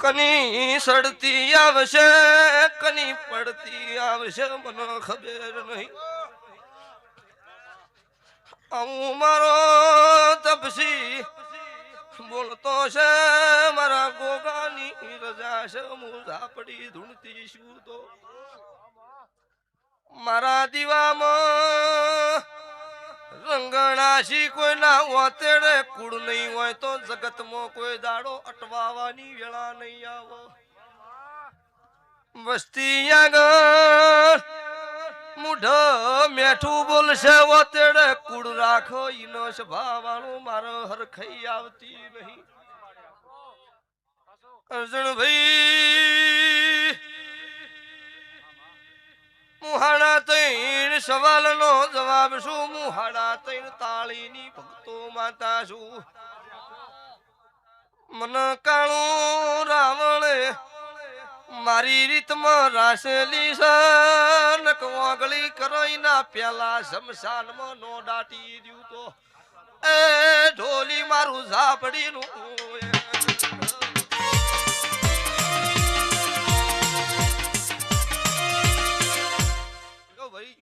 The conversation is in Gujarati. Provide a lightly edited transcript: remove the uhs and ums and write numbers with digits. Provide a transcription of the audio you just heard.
કની સડતી આવશે કની પડતી આવશે મને ખબર નહીં. હું મારો તપસી બોલતો છે મારા ગોગાની રજા છે હું ઝાપડી ધૂણતી છું તો મારા દીવામાં રંગણાશી કોઈ ના વાતેડે કુળ નહીં હોય તો જગતમાં કોઈ દાડો અટવાવાની વેળા નહીં આવો. વસ્તી આગળ મુઢ મેઠું બોલશે વાતેડે કુળ રાખો ઈનો સ્વભાવવાળું મારો હરખઈ આવતી નહીં. અર્જુનભાઈ મુહાડા તૈણ સવાલનો જવાબ શું? મુહાડા તૈણ તાળીની ભક્તો માતા છું. મન કાળું રાવણે મારી રીતમાં રાસેલી સનક વાગળી કરોઈના પેલા શમશાનમાં નો દાટી દ્યું તો એ ઢોલી મારું ઝાપડીનું